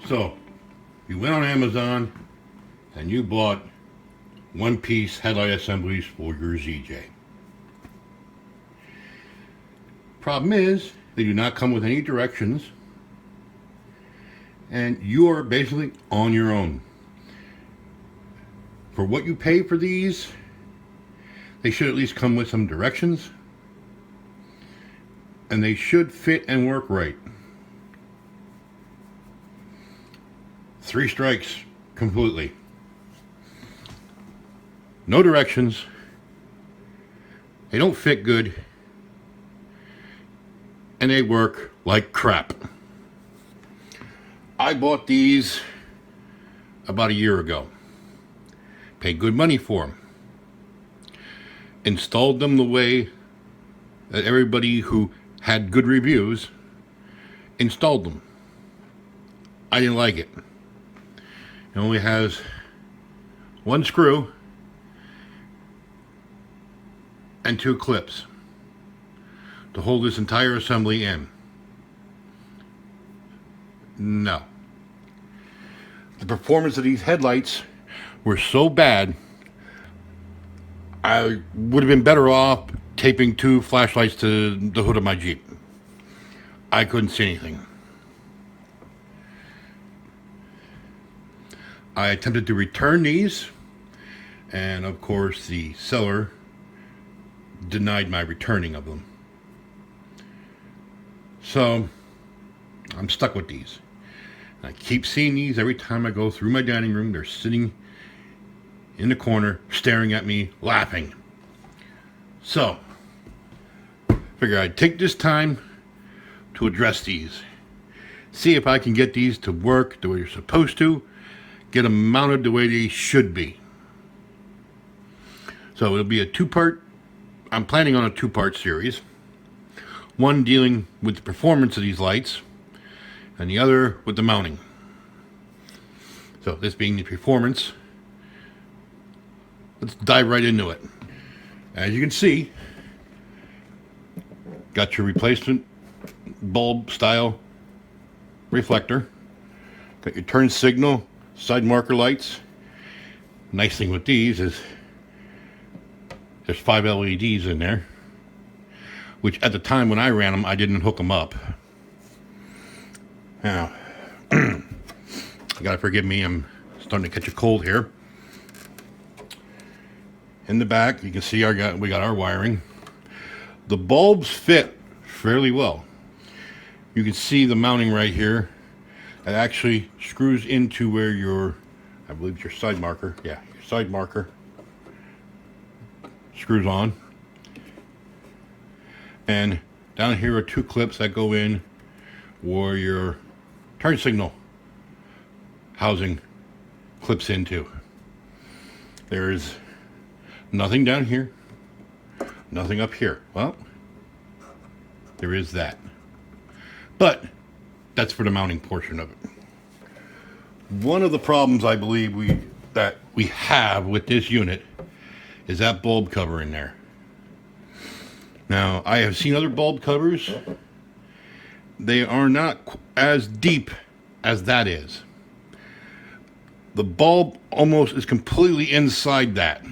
So, you went on Amazon and you bought one-piece headlight assemblies for your ZJ. Problem is, they do not come with any directions, and you are basically on your own. For what you pay for these, they should at least come with some directions, and they should fit and work right. 3 strikes completely. No directions. They don't fit good, and they work like crap. I bought these about a year ago. Paid good money for them. Installed them the way that everybody who had good reviews installed them. I didn't like it. It only has one screw and 2 clips to hold this entire assembly in. No. The performance of these headlights were so bad, I would have been better off taping 2 flashlights to the hood of my Jeep. I couldn't see anything. I attempted to return these, and of course the seller denied my returning of them. So I'm stuck with these. I keep seeing these every time I go through my dining room. They're sitting in the corner, staring at me, laughing. So, figure I'd take this time to address these. See if I can get these to work the way they're supposed to. Get them mounted the way they should be. So it'll be a 2-part, I'm planning on a 2-part series. One dealing with the performance of these lights, and the other with the mounting. So this being the performance, let's dive right into it. As you can see, got your replacement bulb style reflector. Got your turn signal, side marker lights. Nice thing with these is there's 5 LEDs in there, which at the time when I ran them, I didn't hook them up. Now, you gotta forgive me, I'm starting to catch a cold here. In the back, you can see we got our wiring. The bulbs fit fairly well. You can see the mounting right here. It actually screws into where your, I believe your side marker, yeah, your side marker screws on. And down here are 2 clips that go in where your turn signal housing clips into. There's nothing down here, nothing up here. Well, there is that. But that's for the mounting portion of it. One of the problems I believe we have with this unit is that bulb cover in there. Now, I have seen other bulb covers. They are not as deep as that is. The bulb almost is completely inside that.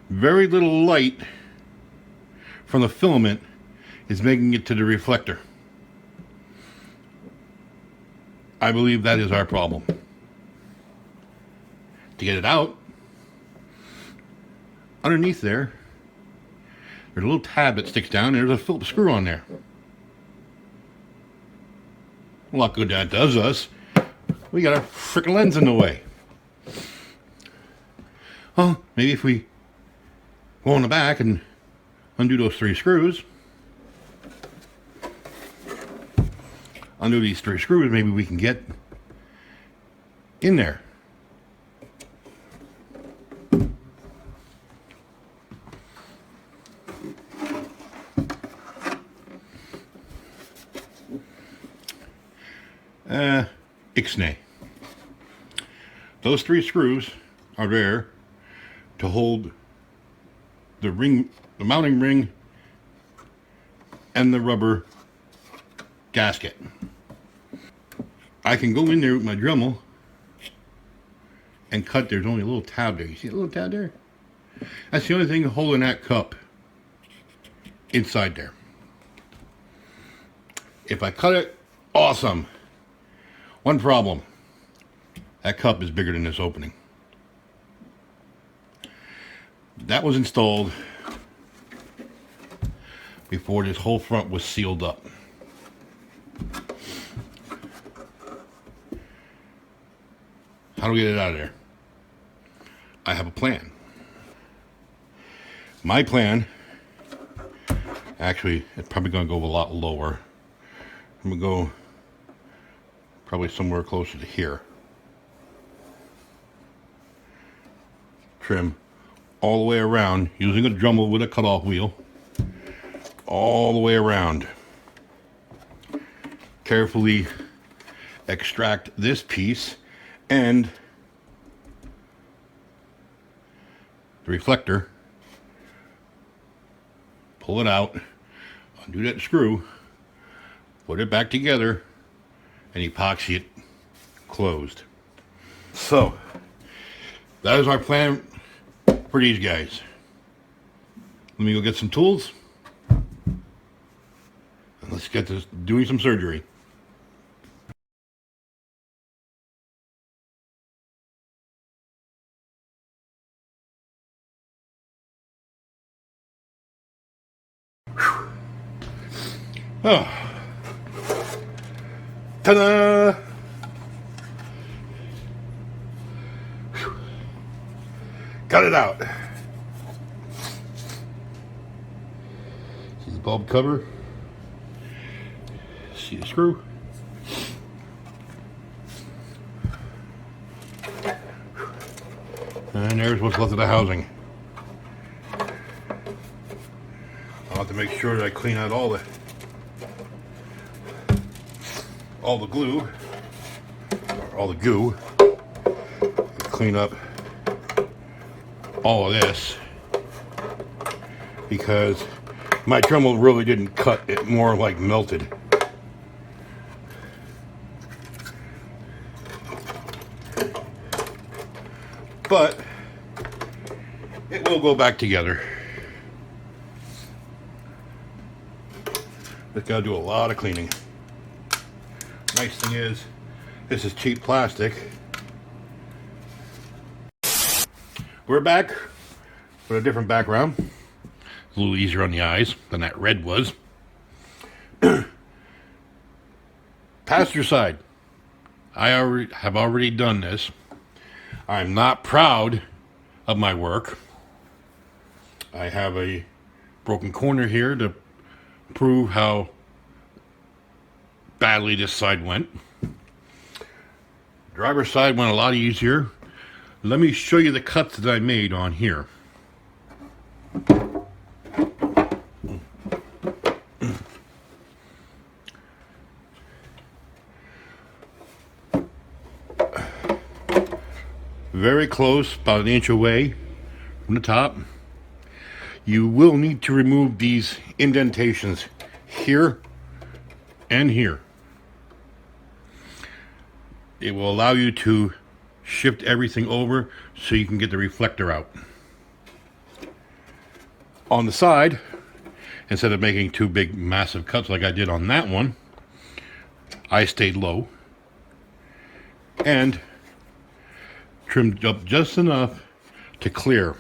Very little light from the filament is making it to the reflector. I believe that is our problem. To get it out, underneath there's a little tab that sticks down, and there's a Phillips screw on there. A lot good that does us. We got a frickin' lens in the way. Well, maybe if we go on the back and undo those 3 screws, undo these 3 screws, maybe we can get in there. Ixnay. Those 3 screws are there to hold the ring, the mounting ring, and the rubber gasket. I can go in there with my Dremel and cut. There's only a little tab there. You see a little tab there? That's the only thing holding that cup inside there. If I cut it, awesome. One problem. That cup is bigger than this opening. That was installed before this whole front was sealed up. How do we get it out of there? I have a plan. My plan, actually, it's probably going to go a lot lower. I'm going to go probably somewhere closer to here. Trim all the way around using a Dremel with a cutoff wheel. All the way around. Carefully extract this piece and the reflector. Pull it out, undo that screw, put it back together, and epoxy it closed. So, that is our plan for these guys. Let me go get some tools, and let's get this doing some surgery. Oh. Ta-da! Got it out. See the bulb cover. See the screw. And there's what's left of the housing. I'll have to make sure that I clean out all the glue, or all the goo. Clean up all of this because my Dremel really didn't cut, it more like melted. But it will go back together. Just gotta do a lot of cleaning. Nice thing is, this is cheap plastic. We're back with a different background. It's a little easier on the eyes than that red was. Passenger side. I have already done this. I'm not proud of my work. I have a broken corner here to prove how badly this side went. Driver's side went a lot easier. Let me show you the cuts that I made on here. Very close, about an inch away from the top. You will need to remove these indentations here and here. It will allow you to shift everything over so you can get the reflector out. On the side, instead of making two big massive cuts like I did on that one, I stayed low and trimmed up just enough to clear.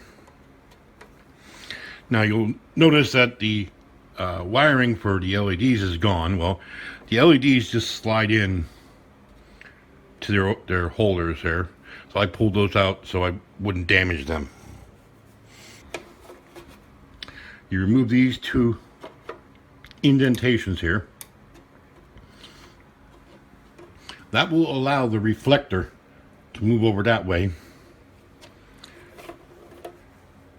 Now you'll notice that the wiring for the LEDs is gone. Well, the LEDs just slide in to their holders there. So I pulled those out so I wouldn't damage them. You remove these two indentations here. That will allow the reflector to move over that way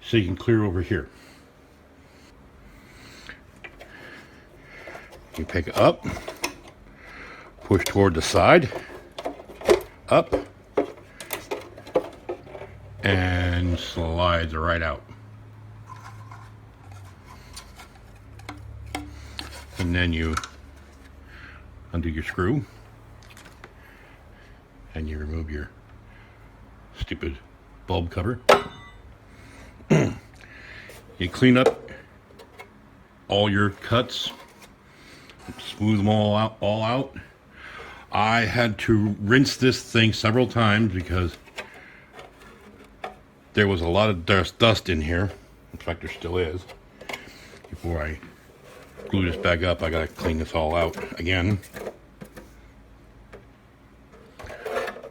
so you can clear over here. You pick it up, push toward the side, up, and slides right out. And then you undo your screw, and you remove your stupid bulb cover. You clean up all your cuts, smooth them all out. I had to rinse this thing several times because there was a lot of dust in here. In fact, there still is. Before I glue this back up, I gotta clean this all out again.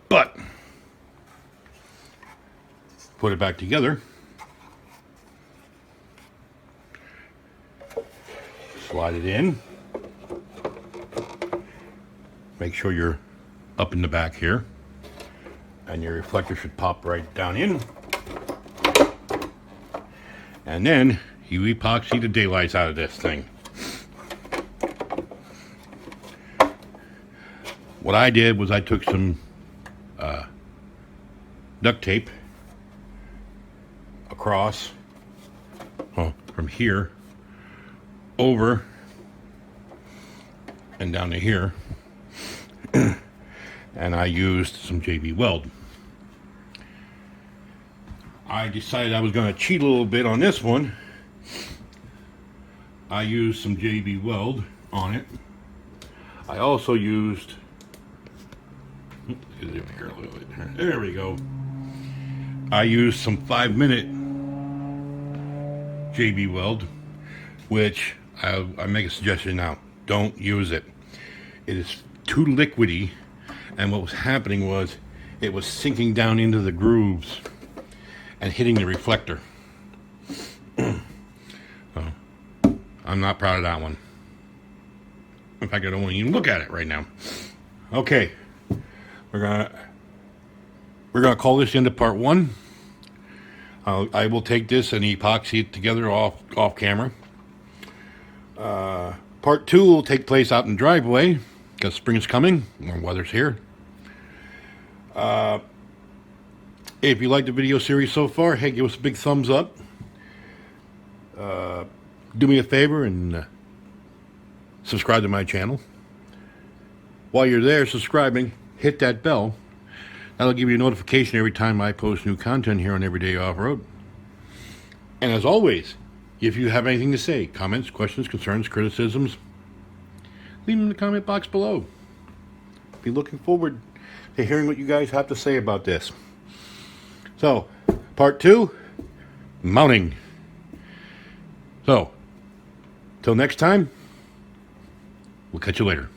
But put it back together. Slide it in. Make sure you're up in the back here. And your reflector should pop right down in. And then you epoxy the daylights out of this thing. What I did was I took some duct tape across from here over and down to here, and I used some JB Weld. I decided I was going to cheat a little bit on this one. I used some JB Weld on it. I also used, there we go. I used some 5-minute JB Weld, which I make a suggestion now. Don't use it. It is too liquidy, and what was happening was it was sinking down into the grooves and hitting the reflector. So, I'm not proud of that one. In fact, I don't want to even look at it right now. Okay, we're gonna call this into part 1. I will take this and epoxy it together off camera. Part 2 will take place out in the driveway because spring is coming, more weather's here. If you like the video series so far, hey, give us a big thumbs up. Do me a favor and subscribe to my channel. While you're there subscribing, hit that bell. That'll give you a notification every time I post new content here on Everyday Off-Road. And as always, if you have anything to say, comments, questions, concerns, criticisms, leave them in the comment box below. Be looking forward to hearing what you guys have to say about this. So, part 2, mounting. So, till next time, we'll catch you later.